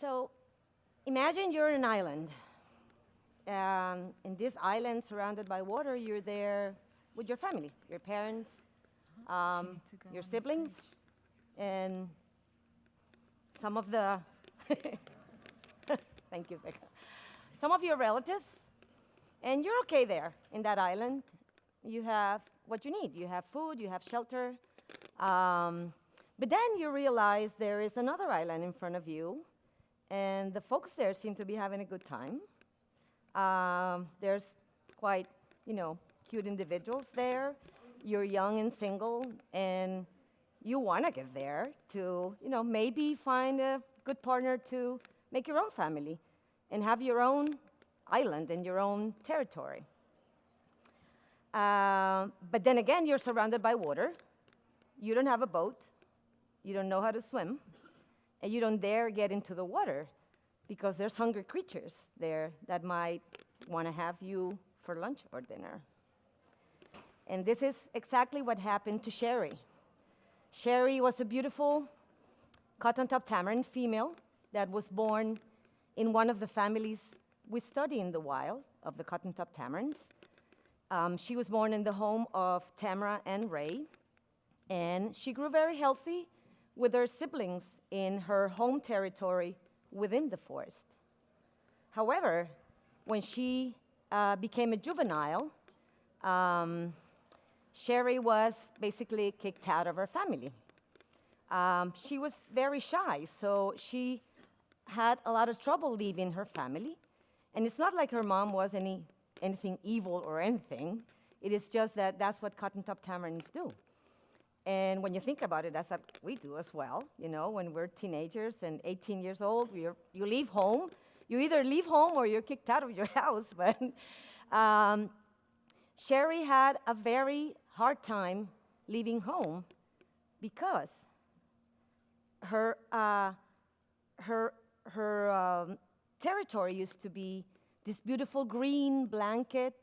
So imagine you're an island. In this island surrounded by water, you're there with your family, your parents, your siblings, and some of the, thank you, Becca, some of your relatives, and you're okay there in that island. You have what you need. You have food, you have shelter, but then you realize there is another island in front of you, and the folks there seem to be having a good time. There's quite, cute individuals there. You're young and single, and you want to get there to, maybe find a good partner to make your own family and have your own island and your own territory. But then again, you're surrounded by water. You don't have a boat. You don't know how to swim. And you don't dare get into the water because there's hungry creatures there that might want to have you for lunch or dinner. And this is exactly what happened to Sherry. Sherry was a beautiful cotton-top tamarin female that was born in one of the families we study in the wild of the cotton-top tamarins. She was born in the home of Tamara and Ray, and she grew very healthy with her siblings in her home territory within the forest. However, when she became a juvenile, Sherry was basically kicked out of her family. She was very shy, so she had a lot of trouble leaving her family. And it's not like her mom was anything evil or anything. It is just that that's what cotton-top tamarins do. And when you think about it, that's what we do as well. When we're teenagers and 18 years old, you leave home. You either leave home or you're kicked out of your house. But Sherry had a very hard time leaving home because her territory used to be this beautiful green blanket,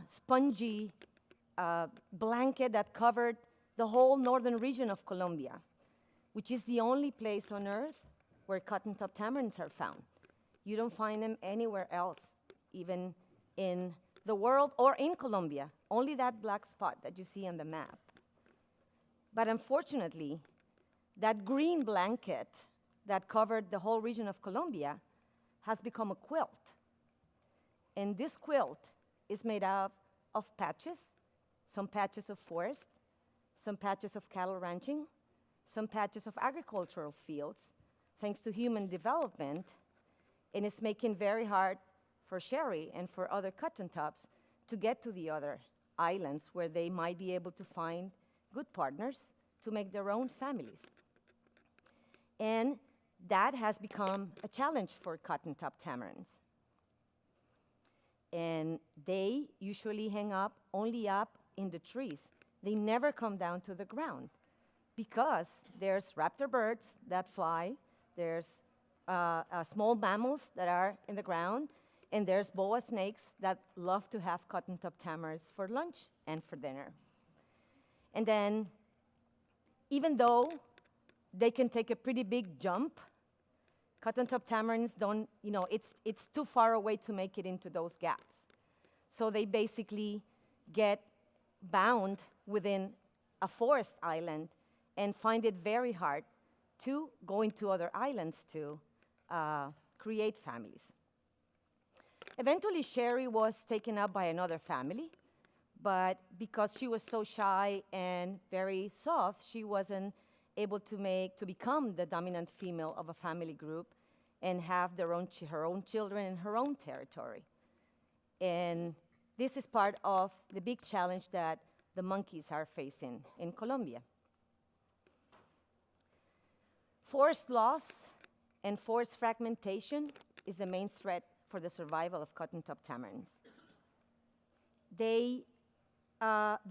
spongy blanket that covered the whole northern region of Colombia, which is the only place on earth where cotton-top tamarins are found. You don't find them anywhere else, even in the world or in Colombia, only that black spot that you see on the map. But unfortunately, that green blanket that covered the whole region of Colombia has become a quilt. And this quilt is made up of patches, some patches of forest, some patches of cattle ranching, some patches of agricultural fields, thanks to human development, and it's making very hard for Sherry and for other cotton tops to get to the other islands where they might be able to find good partners to make their own families. And that has become a challenge for cotton-top tamarins. And they usually hang up only up in the trees. They never come down to the ground because there's raptor birds that fly, there's small mammals that are in the ground, and there's boa snakes that love to have cotton-top tamarins for lunch and for dinner. And then, even though they can take a pretty big jump, cotton-top tamarins don't, it's too far away to make it into those gaps. So they basically get bound within a forest island and find it very hard to go into other islands to create families. Eventually, Sherry was taken up by another family, but because she was so shy and very soft, she wasn't able to become the dominant female of a family group and have her own children in her own territory. And this is part of the big challenge that the monkeys are facing in Colombia. Forest loss and forest fragmentation is the main threat for the survival of cotton-top tamarins. The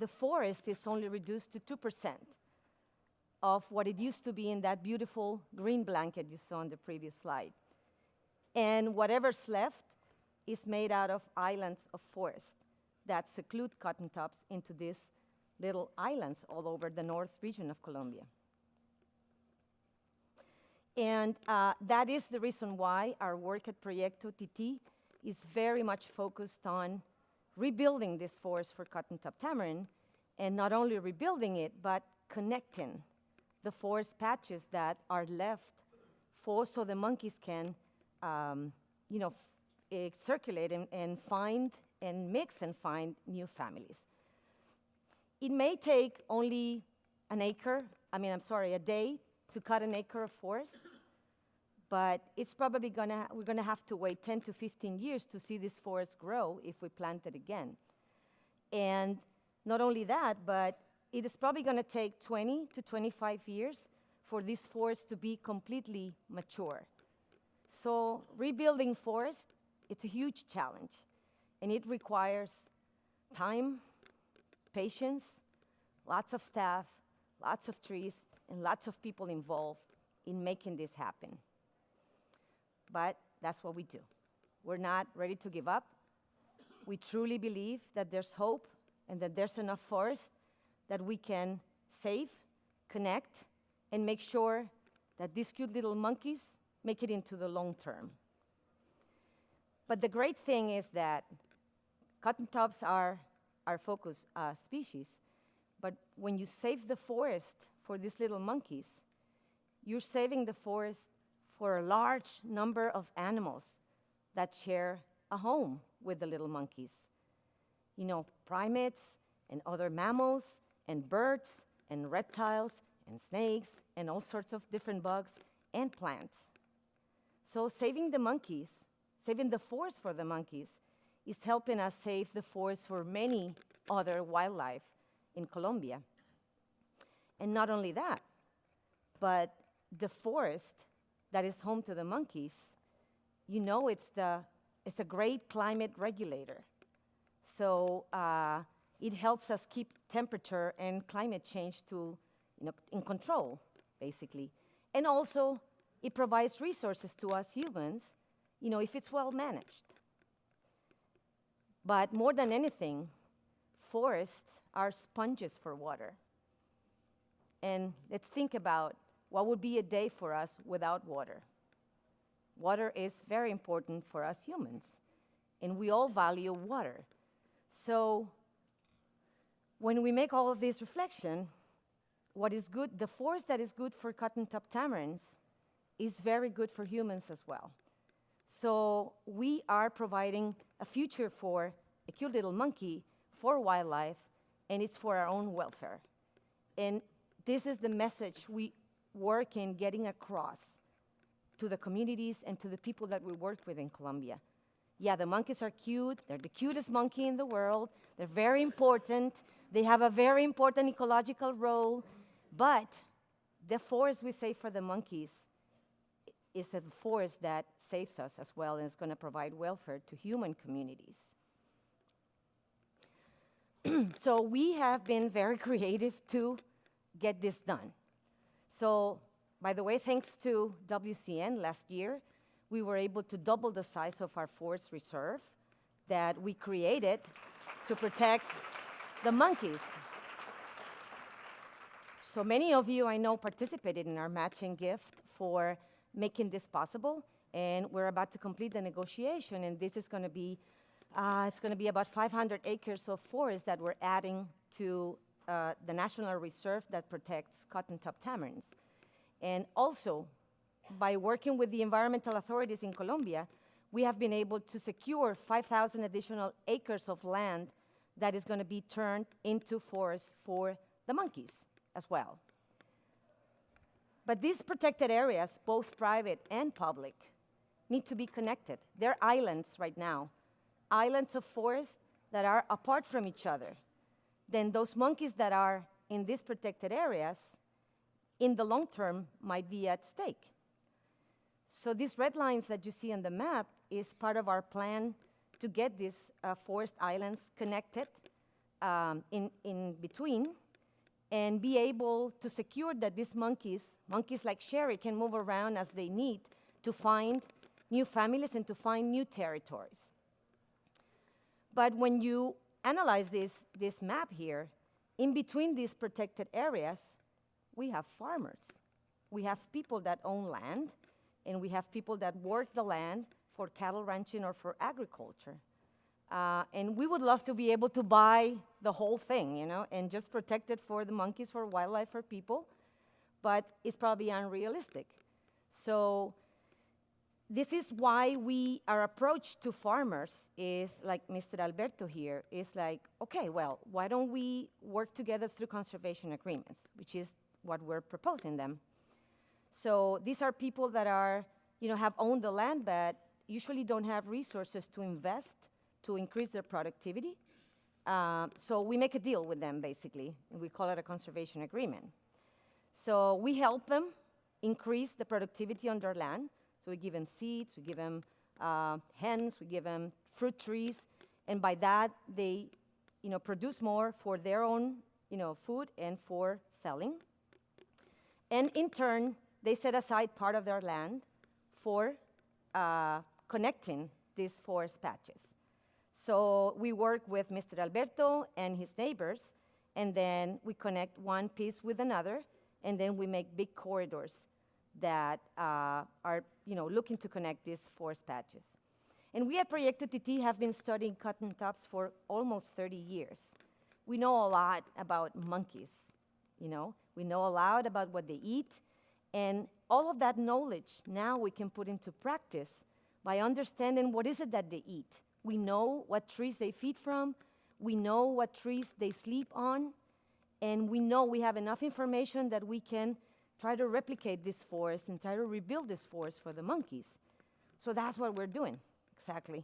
forest is only reduced to 2% of what it used to be in that beautiful green blanket you saw on the previous slide. And whatever's left is made out of islands of forest that seclude cotton tops into these little islands all over the north region of Colombia. And that is the reason why our work at Proyecto Tití is very much focused on rebuilding this forest for cotton-top tamarin, and not only rebuilding it, but connecting the forest patches that are left so the monkeys can, circulate and find and mix and find new families. It may take only a day to cut an acre of forest, but it's probably we're gonna have to wait 10 to 15 years to see this forest grow if we plant it again. And not only that, but it is probably gonna take 20 to 25 years for this forest to be completely mature. So rebuilding forest, it's a huge challenge, and it requires time, patience, lots of staff, lots of trees, and lots of people involved in making this happen. But that's what we do. We're not ready to give up. We truly believe that there's hope and that there's enough forest that we can save, connect, and make sure that these cute little monkeys make it into the long term. But the great thing is that cotton-tops are our focus species, but when you save the forest for these little monkeys, you're saving the forest for a large number of animals that share a home with the little monkeys. You know, primates and other mammals and birds and reptiles and snakes and all sorts of different bugs and plants. So saving the monkeys, saving the forest for the monkeys, is helping us save the forest for many other wildlife in Colombia. And not only that, but the forest that is home to the monkeys, you know, it's a great climate regulator. So it helps us keep temperature and climate change in control, basically. And also, it provides resources to us humans, if it's well managed. But more than anything, forests are sponges for water. And let's think about what would be a day for us without water. Water is very important for us humans, and we all value water. So when we make all of this reflection, what is good, the forest that is good for cotton-top tamarins is very good for humans as well. So we are providing a future for a cute little monkey, for wildlife, and it's for our own welfare. And this is the message we work in getting across to the communities and to the people that we work with in Colombia. Yeah, the monkeys are cute. They're the cutest monkey in the world. They're very important. They have a very important ecological role. But the forest we save for the monkeys is a forest that saves us as well, and is going to provide welfare to human communities. So we have been very creative to get this done. So, by the way, thanks to WCN last year, we were able to double the size of our forest reserve that we created to protect the monkeys. So many of you, I know, participated in our matching gift for making this possible, and we're about to complete the negotiation, and this is going to be, it's going to be about 500 acres of forest that we're adding to the National Reserve that protects cotton-top tamarins. And also, by working with the environmental authorities in Colombia, we have been able to secure 5,000 additional acres of land that is going to be turned into forests for the monkeys as well. But these protected areas, both private and public, need to be connected. They're islands right now, islands of forest that are apart from each other. Then those monkeys that are in these protected areas, in the long term, might be at stake. So these red lines that you see on the map is part of our plan to get these forest islands connected in between, and be able to secure that these monkeys like Sherry, can move around as they need to find new families and to find new territories. But when you analyze this map here, in between these protected areas, we have farmers. we have people that own land, and we have people that work the land for cattle ranching or for agriculture. And we would love to be able to buy the whole thing, and just protect it for the monkeys, for wildlife, for people, but it's probably unrealistic. So this is why our approach to farmers is like Mr. Alberto here, is like, okay, well, why don't we work together through conservation agreements, which is what we're proposing them. So these are people that have owned the land, but usually don't have resources to invest to increase their productivity. So we make a deal with them, basically, and we call it a conservation agreement. So we help them increase the productivity on their land. So we give them seeds, we give them hens, we give them fruit trees, and by that they, produce more for their own, food and for selling. And in turn, they set aside part of their land for connecting these forest patches. So we work with Mr. Alberto and his neighbors, and then we connect one piece with another, and then we make big corridors that are looking to connect these forest patches. And we at Proyecto Tití have been studying cotton tops for almost 30 years. We know a lot about monkeys, we know a lot about what they eat, and all of that knowledge now we can put into practice by understanding what is it that they eat. We know what trees they feed from, we know what trees they sleep on, and we know we have enough information that we can try to replicate this forest and try to rebuild this forest for the monkeys. So that's what we're doing, exactly.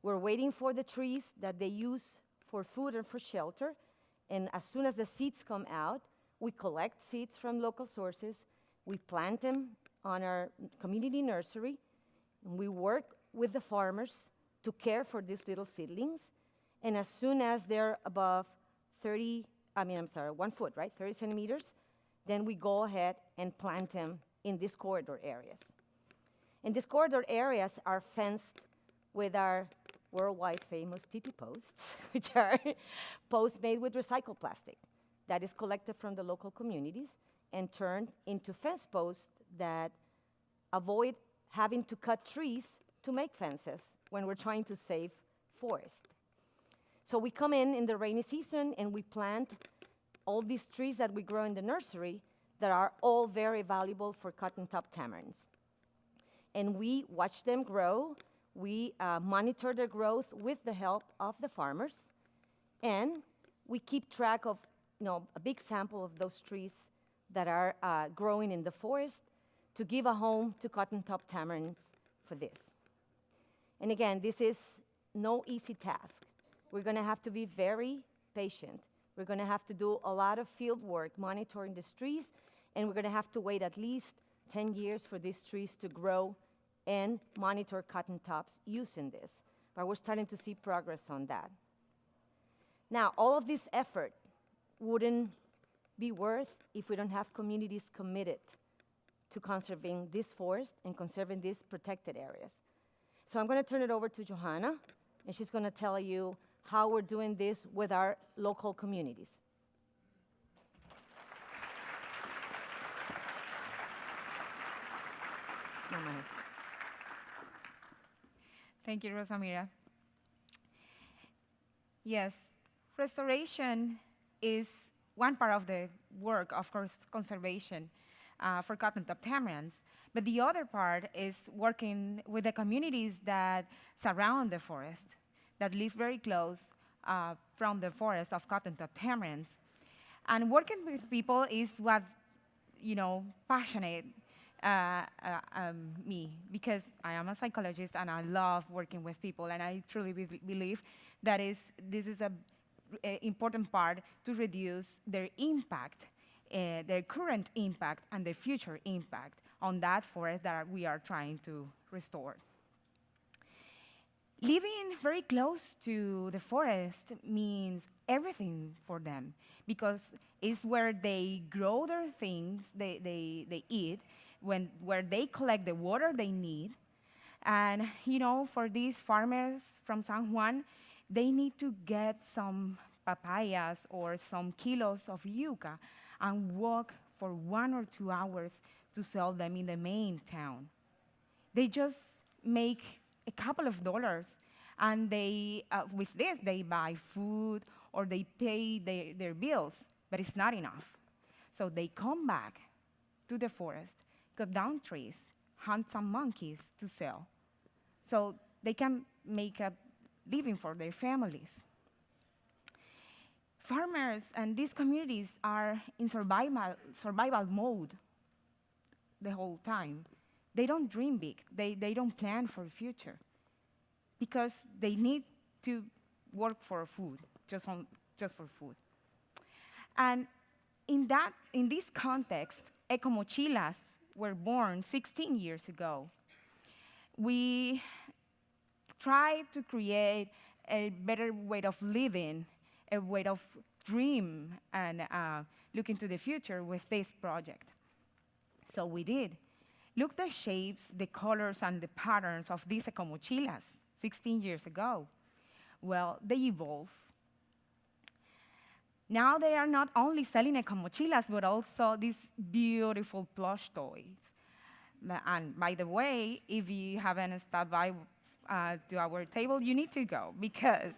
We're waiting for the trees that they use for food and for shelter, and as soon as the seeds come out, we collect seeds from local sources, we plant them on our community nursery, and we work with the farmers to care for these little seedlings, and as soon as they're above 1 foot, right, 30 centimeters, then we go ahead and plant them in these corridor areas. And these corridor areas are fenced with our worldwide famous Titi posts, which are posts made with recycled plastic that is collected from the local communities and turned into fence posts that avoid having to cut trees to make fences when we're trying to save forest. So we come in the rainy season and we plant all these trees that we grow in the nursery that are all very valuable for cotton top tamarins. And we watch them grow, we monitor their growth with the help of the farmers, and we keep track of a big sample of those trees that are growing in the forest to give a home to cotton top tamarins for this. And again, this is no easy task. We're going to have to be very patient. We're going to have to do a lot of field work monitoring these trees, and we're going to have to wait at least 10 years for these trees to grow and monitor cotton tops using this. But we're starting to see progress on that. Now, all of this effort wouldn't be worth if we don't have communities committed to conserving this forest and conserving these protected areas. So I'm going to turn it over to Johanna, and she's going to tell you how we're doing this with our local communities. Thank you, Rosamira. Yes, restoration is one part of the work of conservation for cotton top tamarins, but the other part is working with the communities that surround the forest, that live very close from the forest of cotton top tamarins. And working with people is what, passionate me, because I am a psychologist and I love working with people, and I truly believe that this is an important part to reduce their impact, their current impact and the future impact on that forest that we are trying to restore. Living very close to the forest means everything for them, because it's where they grow their things they eat, where they collect the water they need. And, for these farmers from San Juan, they need to get some papayas or some kilos of yuca and walk for 1 or 2 hours to sell them in the main town. They just make a couple of dollars, and with this, they buy food or they pay their bills, but it's not enough. So they come back to the forest, cut down trees, hunt some monkeys to sell, so they can make a living for their families. Farmers and these communities are in survival mode the whole time. They don't dream big. They don't plan for the future because they need to work for food, just for food. And in this context, ecomochilas were born 16 years ago. We tried to create a better way of living, a way of dream and look into the future with this project. So we did. Look the shapes, the colors, and the patterns of these ecomochilas 16 years ago. Well, they evolved. Now they are not only selling ecomochilas, but also these beautiful plush toys. And by the way, if you haven't stopped by to our table, you need to go, because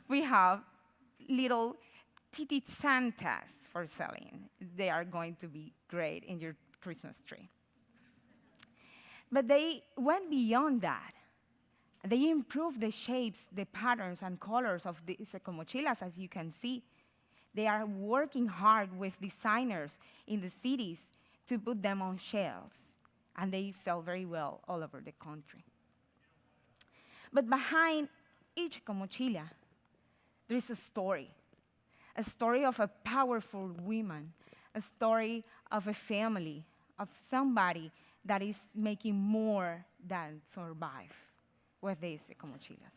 we have little Titi Santas for selling. They are going to be great in your Christmas tree. But they went beyond that. They improved the shapes, the patterns, and colors of these ecomochilas, as you can see. They are working hard with designers in the cities to put them on shelves, and they sell very well all over the country. But behind each ecomochila, there is a story of a powerful woman, a story of a family, of somebody that is making more than survive with these ecomochilas.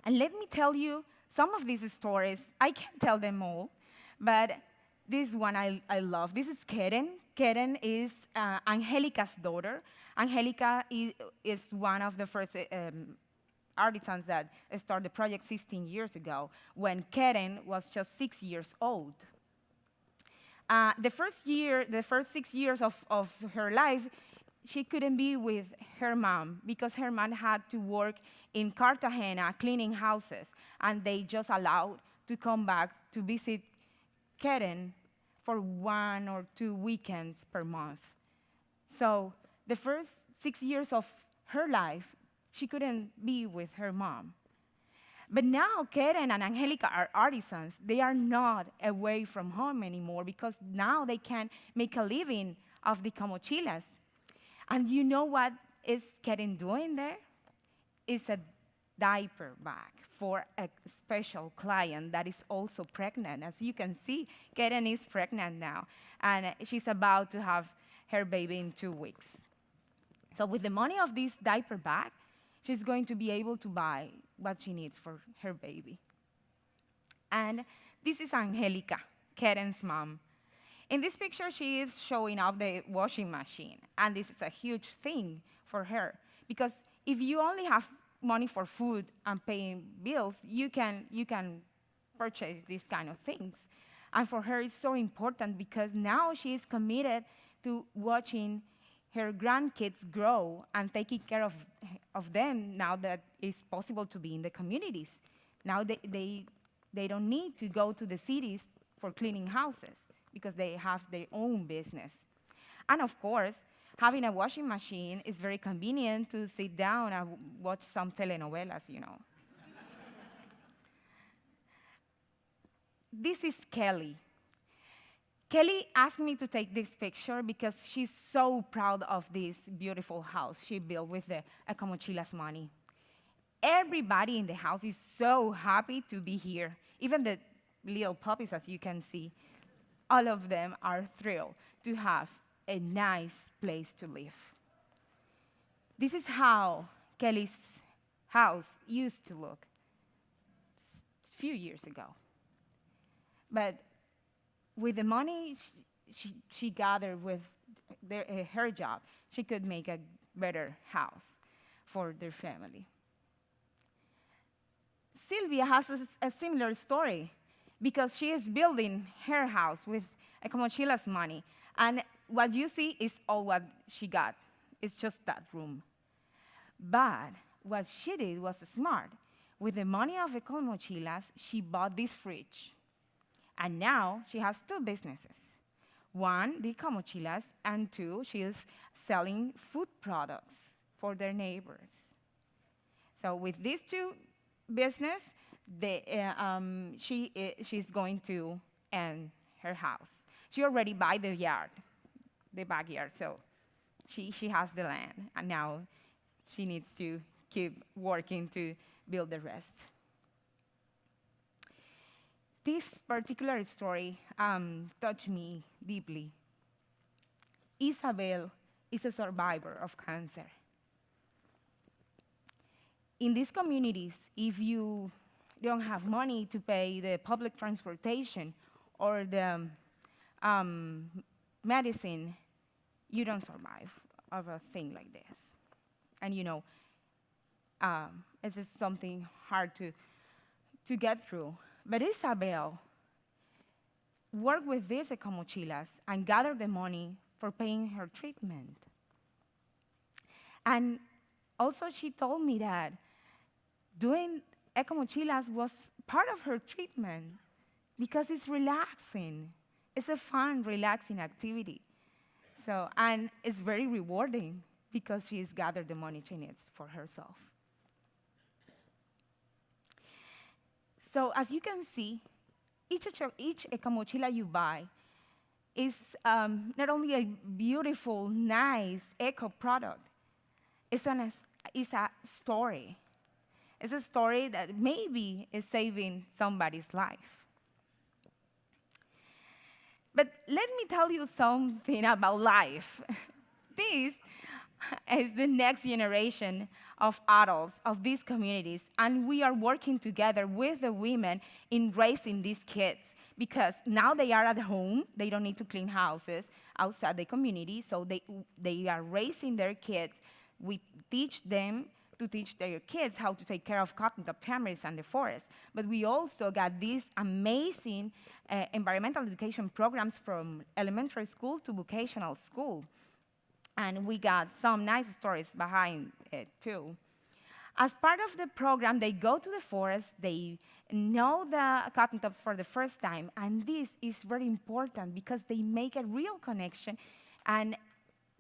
And let me tell you some of these stories. I can't tell them all, but this one I love. This is Keren. Keren is Angelica's daughter. Angelica is one of the first artisans that started the project 16 years ago, when Keren was just 6 years old. The first 6 years of her life, she couldn't be with her mom because her mom had to work in Cartagena cleaning houses, and they just allowed to come back to visit Keren for 1 or 2 weekends per month. So the first 6 years of her life, she couldn't be with her mom. But now Keren and Angelica are artisans. They are not away from home anymore because now they can make a living of the camochilas. And you know what is Keren doing there? It's a diaper bag for a special client that is also pregnant. As you can see, Keren is pregnant now, and she's about to have her baby in 2 weeks. So with the money of this diaper bag, she's going to be able to buy what she needs for her baby. And this is Angelica, Keren's mom. In this picture, she is showing off the washing machine, and this is a huge thing for her, because if you only have money for food and paying bills, you can purchase these kind of things. And for her, it's so important because now she is committed to watching her grandkids grow and taking care of them now that it's possible to be in the communities. Now they don't need to go to the cities for cleaning houses because they have their own business. And of course, having a washing machine is very convenient to sit down and watch some telenovelas, you know. This is Kelly. Kelly asked me to take this picture because she's so proud of this beautiful house she built with the Ecomochila's money. Everybody in the house is so happy to be here. Even the little puppies, as you can see, all of them are thrilled to have a nice place to live. This is how Kelly's house used to look a few years ago. But with the money she gathered with her job, she could make a better house for their family. Sylvia has a similar story because she is building her house with Ecomochila's money. And what you see is all what she got. It's just that room. But what she did was smart. With the money of Eco Mochilas, she bought this fridge. And now she has two businesses. One, the Eco Mochilas, and two, she is selling food products for their neighbors. So with these two business, she's going to end her house. She already buy the backyard, so she has the land, and now she needs to keep working to build the rest. This particular story touched me deeply. Isabel is a survivor of cancer. In these communities, if you don't have money to pay the public transportation or the medicine, you don't survive of a thing like this. And it's just something hard to get through. But Isabel worked with these Eco Mochilas and gathered the money for paying her treatment. And also she told me that doing Eco Mochilas was part of her treatment because it's relaxing. It's a fun, relaxing activity. So, and it's very rewarding because she's gathered the money she needs for herself. So as you can see, each Eco Mochila you buy is not only a beautiful, nice eco product, it's a story. It's a story that maybe is saving somebody's life. But let me tell you something about life. This is the next generation of adults of these communities, and we are working together with the women in raising these kids because now they are at home, they don't need to clean houses outside the community, so they are raising their kids. We teach them to teach their kids how to take care of cotton-top tamarinds and the forest. But we also got these amazing environmental education programs from elementary school to vocational school. And we got some nice stories behind it, too. As part of the program, they go to the forest, they know the cotton tops for the first time, and this is very important because they make a real connection, and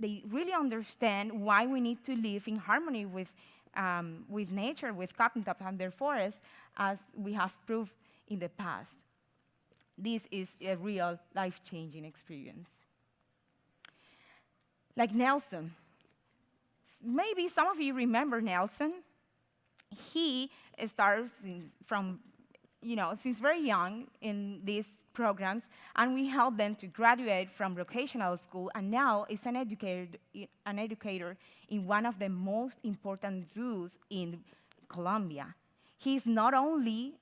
they really understand why we need to live in harmony with nature, with cotton tops and their forests, as we have proved in the past. This is a real life-changing experience. Like Nelson. Maybe some of you remember Nelson. He started since very young in these programs, and we helped them to graduate from vocational school, and now is an educator in one of the most important zoos in Colombia. He's not only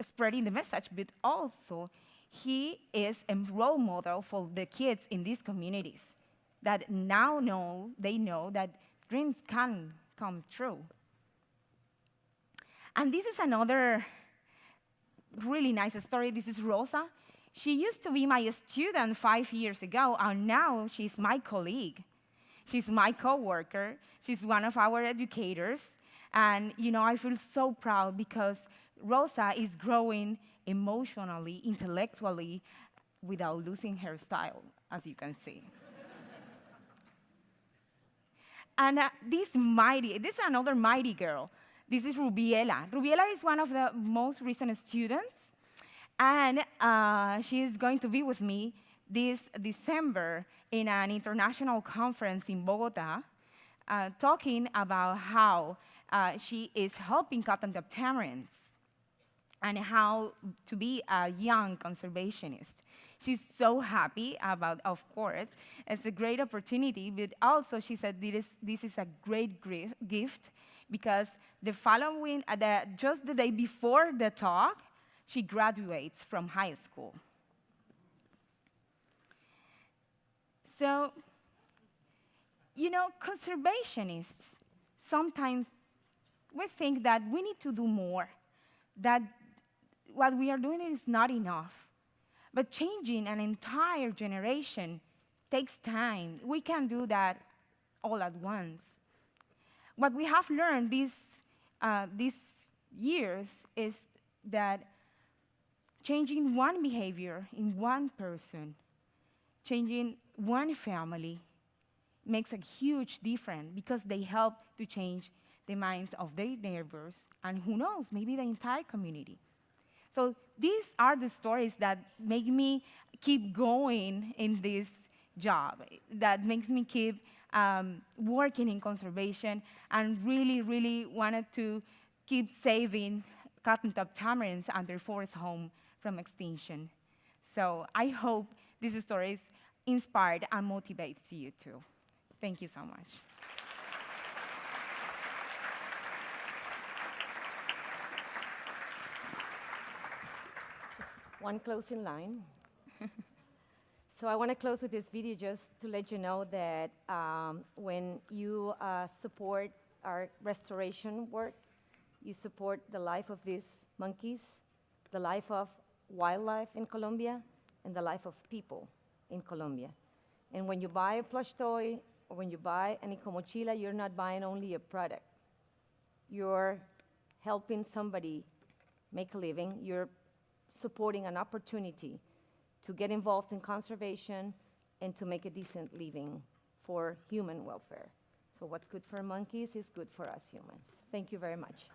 spreading the message, but also he is a role model for the kids in these communities that now know that dreams can come true. And this is another really nice story. This is Rosa. She used to be my student 5 years ago, and now she's my colleague. She's my coworker. She's one of our educators. And I feel so proud because Rosa is growing emotionally, intellectually, without losing her style, as you can see. And this is another mighty girl. This is Rubiela. Rubiela is one of the most recent students, and she is going to be with me this December in an international conference in Bogota, talking about how she is helping cotton-top tamarinds and how to be a young conservationist. She's so happy about, of course, it's a great opportunity, but also she said this is a great gift because just the day before the talk, she graduates from high school. So, conservationists, sometimes we think that we need to do more, that what we are doing is not enough. But changing an entire generation takes time. We can't do that all at once. What we have learned these years is that changing one behavior in one person, changing one family, makes a huge difference because they help to change the minds of their neighbors, and who knows, maybe the entire community. So these are the stories that make me keep going in this job, that makes me keep working in conservation, and really, really wanted to keep saving cotton-top tamarins and their forest home from extinction. So I hope these stories inspired and motivates you too. Thank you so much. Just one closing line. So I want to close with this video just to let you know that when you support our restoration work, you support the life of these monkeys, the life of wildlife in Colombia, and the life of people in Colombia. And when you buy a plush toy, or when you buy an ecomochila, you're not buying only a product. You're helping somebody make a living. You're supporting an opportunity to get involved in conservation and to make a decent living for human welfare. So what's good for monkeys is good for us humans. Thank you very much.